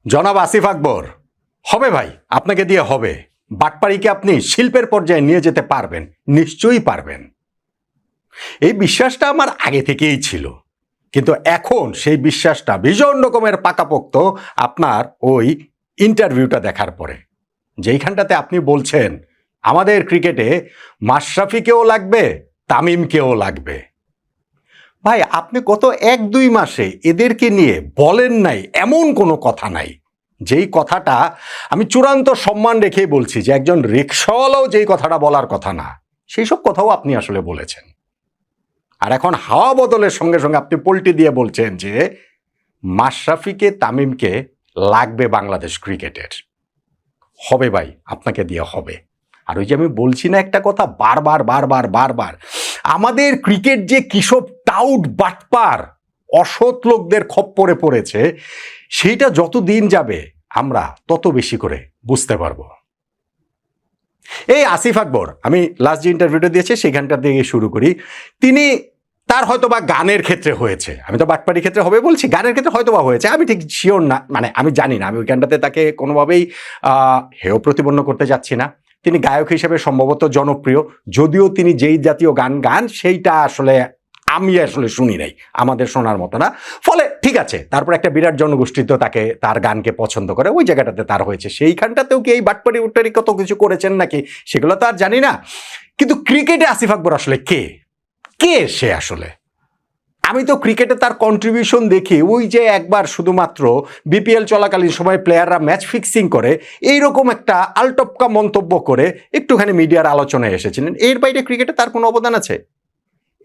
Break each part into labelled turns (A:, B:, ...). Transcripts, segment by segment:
A: জনাব আসিফ আকবর, হবে ভাই, আপনাকে দিয়ে হবে। বাটপাড়িকে আপনি শিল্পের পর্যায়ে নিয়ে যেতে পারবেন, নিশ্চয়ই পারবেন। এই বিশ্বাসটা আমার আগে থেকেই ছিল, কিন্তু এখন সেই বিশ্বাসটা ভীষণ রকমের পাকাপোক্ত আপনার ওই ইন্টারভিউটা দেখার পরে, যেইখানটাতে আপনি বলছেন আমাদের ক্রিকেটে মাশরাফিকেও লাগবে, তামিমকেও লাগবে। ভাই, আপনি গত 1-2 মাসে এদেরকে নিয়ে বলেন নাই এমন কোনো কথা নাই। যেই কথাটা আমি চূড়ান্ত সম্মান রেখেই বলছি যে একজন রিকশাওয়ালাও যেই কথাটা বলার কথা না, সেই সব কথাও আপনি আসলে বলেছেন। আর এখন হাওয়া বদলের সঙ্গে সঙ্গে আপনি পল্টি দিয়ে বলছেন যে মাশরাফিকে, তামিমকে লাগবে বাংলাদেশ ক্রিকেটের। হবে ভাই, আপনাকে দিয়ে হবে। আর ওই যে আমি বলছি না একটা কথা বারবার বারবার বারবার, আমাদের ক্রিকেট যে কিসব টাউট বাটপার অসৎ লোকদের খপ্পরে পড়েছে, সেইটা যত দিন যাবে আমরা তত বেশি করে বুঝতে পারবো। এই আসিফ আকবর, আমি লাস্ট যে ইন্টারভিউটা দিয়েছি সেখানটা দিয়ে শুরু করি। তিনি তার হয়তো বা গানের ক্ষেত্রে হয়েছে, আমি তো বাটপাড়ির ক্ষেত্রে হবে বলছি, গানের ক্ষেত্রে হয়তো বা হয়েছে, আমি ঠিক শিওর না, মানে আমি জানি না, আমি ওইখানটাতে তাকে কোনোভাবেই হেয় প্রতিপন্ন করতে যাচ্ছি না। তিনি গায়ক হিসেবে সম্ভবত জনপ্রিয়, যদিও তিনি যেই জাতীয় গান গান সেইটা আসলে আমি আসলে শুনি নাই, আমাদের শোনার মতো না। ফলে ঠিক আছে, তারপর একটা বিরাট জনগোষ্ঠী তো তাকে, তার গানকে পছন্দ করে, ওই জায়গাটাতে তার হয়েছে। সেইখানটাতেও কি এই বাটপাড়ি উট্টারি কত কিছু করেছেন নাকি সেগুলো তো আর জানি না। কিন্তু ক্রিকেটে আসিফ আকবর আসলে কে কে সে আসলে? আমি তো ক্রিকেটে তার কন্ট্রিবিউশন দেখি ওই যে একবার শুধুমাত্র বিপিএল চলাকালীন সময় প্লেয়াররা ম্যাচ ফিক্সিং করে এইরকম একটা আলটপকা মন্তব্য করে একটুখানি মিডিয়ার আলোচনায় এসেছিলেন। এর বাইরে ক্রিকেটে তার কোনো অবদান আছে?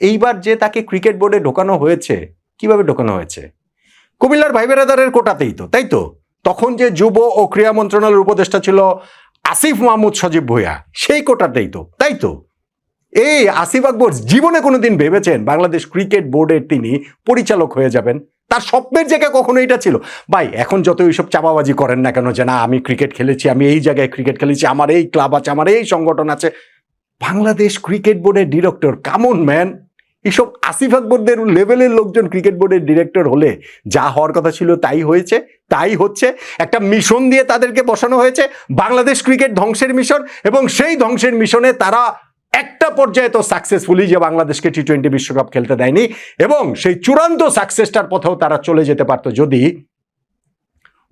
A: এইবার যে তাকে ক্রিকেট বোর্ডে ঢোকানো হয়েছে, কিভাবে ঢোকানো হয়েছে? কুমিল্লার ভাই বেরাদারের কোটাতেই তো, তাই তো? তখন যে যুব ও ক্রীড়া মন্ত্রণালয়ের উপদেষ্টা ছিল আসিফ মাহমুদ সজীব ভুঁইয়া, সেই কোটাতেই তো, তাই তো? এই আসিফ আকবর জীবনে কোনোদিন ভেবেছেন বাংলাদেশ ক্রিকেট বোর্ডের তিনি পরিচালক হয়ে যাবেন? তার স্বপ্নের জায়গা কখনো এটা ছিল? ভাই, এখন যত এইসব চাপাবাজি করেন না কেন যে না আমি ক্রিকেট খেলেছি, আমি এই জায়গায় ক্রিকেট খেলেছি, আমার এই ক্লাব আছে, আমার এই সংগঠন আছে, বাংলাদেশ ক্রিকেট বোর্ডের ডিরেক্টর, কামন ম্যান। এসব আসিফ আকবরদের লেভেলের লোকজন ক্রিকেট বোর্ডের ডিরেক্টর হলে যা হওয়ার কথা ছিল তাই হয়েছে, তাই হচ্ছে। একটা মিশন দিয়ে তাদেরকে বসানো হয়েছে, বাংলাদেশ ক্রিকেট ধ্বংসের মিশন, এবং সেই ধ্বংসের মিশনে তারা একটা পর্যায়ে তো সাকসেসফুলি যে বাংলাদেশকে টি-20 বিশ্বকাপ খেলতে দেয়নি, এবং সেই চূড়ান্ত সাকসেসটার পথেও তারা চলে যেতে পারতো যদি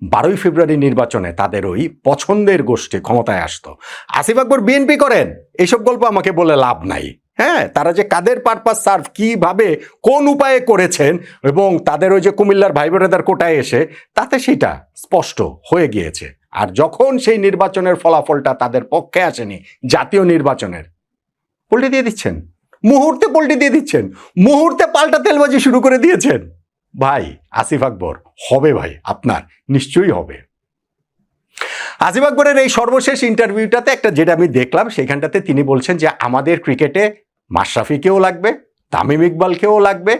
A: 12ই ফেব্রুয়ারি নির্বাচনে তাদের ওই পছন্দের গোষ্ঠী ক্ষমতায় আসতো। আসিফ আকবর বিএনপি করেন, এইসব গল্প আমাকে বলে লাভ নাই। হ্যাঁ, তারা যে কাদের পারপাস সার্ভ, কিভাবে, কোন উপায়ে করেছেন, এবং তাদের ওই যে কুমিল্লার ভাই বোনেদের কোটায় এসে, তাতে সেটা স্পষ্ট হয়ে গিয়েছে। আর যখন সেই নির্বাচনের ফলাফলটা তাদের পক্ষে আসেনি, জাতীয় নির্বাচনের, পল্টি দিয়ে দিচ্ছেন, মুহূর্তে পল্টি দিয়ে দিচ্ছেন, মুহূর্তে পাল্টা তেলবাজি শুরু করে দিয়েছেন। ভাই আসিফ আকবর, হবে ভাই, আপনার নিশ্চয়ই হবে। আসিফ আকবরের এই সর্বশেষ ইন্টারভিউটাতে একটা যেটা আমি দেখলাম, সেখানটাতে তিনি বলছেন যে আমাদের ক্রিকেটে মাশরাফিকেও লাগবে, তামিম ইকবালকেও লাগবে।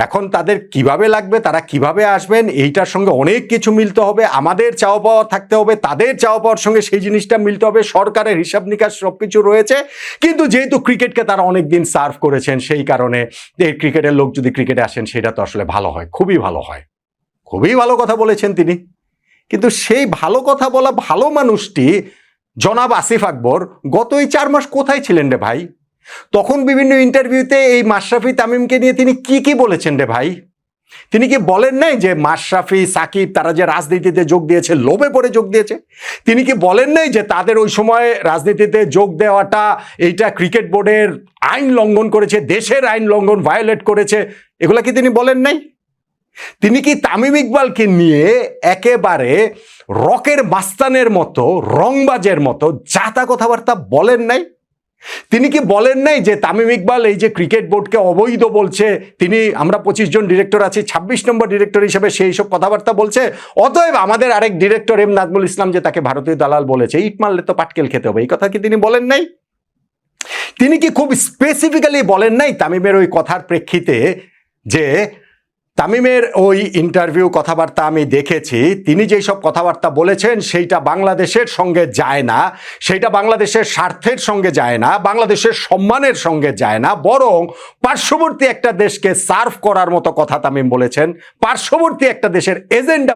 A: এখন তাদের কিভাবে লাগবে, তারা কিভাবে আসবেন, এইটার সঙ্গে অনেক কিছু মিলতে হবে, আমাদের চাওয়া পাওয়া থাকতে হবে, তাদের চাওয়া পাওয়ার সঙ্গে সেই জিনিসটা মিলতে হবে, সরকারের হিসাব নিকাশ সবকিছু রয়েছে। কিন্তু যেহেতু ক্রিকেটকে তারা অনেকদিন সার্ভ করেছেন, সেই কারণে এই ক্রিকেটের লোক যদি ক্রিকেটে আসেন সেটা তো আসলে ভালো হয়, খুবই ভালো হয়। খুবই ভালো কথা বলেছেন তিনি। কিন্তু সেই ভালো কথা বলা ভালো মানুষটি জনাব আসিফ আকবর গত এই 4 মাস কোথায় ছিলেন রে ভাই? তখন বিভিন্ন ইন্টারভিউতে এই মাশরাফি, তামিমকে নিয়ে তিনি কি বলেছেন রে ভাই? তিনি কি বলেন নাই যে মাশরাফি, সাকিব তারা যে রাজনীতিতে যোগ দিয়েছে, লোভে পড়ে যোগ দিয়েছে? তিনি কি বলেন নাই যে তাদের ওই সময় রাজনীতিতে যোগ দেওয়াটা এইটা ক্রিকেট বোর্ডের আইন লঙ্ঘন করেছে, দেশের আইন লঙ্ঘন, ভায়োলেট করেছে? এগুলা কি তিনি বলেন নাই? তিনি কি তামিম ইকবালকে নিয়ে একেবারে রকের মাস্তানের মতো, রংবাজের মতো জাতা কথাবার্তা বলেন নাই? তিনি কি বলেন নাই যে তামিম ইকবাল এই যে ক্রিকেট বোর্ডকে অবৈধ বলছে, তিনি, আমরা 25 জন ডিরেক্টর আছি, 26 নম্বর ডিরেক্টর হিসেবে সেই সব কথাবার্তা বলছে, অতএব আমাদের আরেক ডিরেক্টর এম নাজমুল ইসলাম যে তাকে ভারতীয় দালাল বলেছে, ইট মারলে তো পাটকেল খেতে হবে, এই কথা কি তিনি বলেন নাই? তিনি কি খুব স্পেসিফিক্যালি বলেন নাই তামিমের ওই কথার প্রেক্ষিতে যে তামিমের ওই ইন্টারভিউ কথাবার্তা আমি দেখেছি, তিনি যেই সব কথাবার্তা বলেছেন সেইটা বাংলাদেশের সঙ্গে যায় না, সেইটা বাংলাদেশের স্বার্থের সঙ্গে যায় না, বাংলাদেশের সম্মানের সঙ্গে যায় না, বরং পার্শ্ববর্তী একটা দেশকে সার্ভ করার মতো কথা তামিম বলেছেন, পার্শ্ববর্তী একটা দেশের এজেন্ডা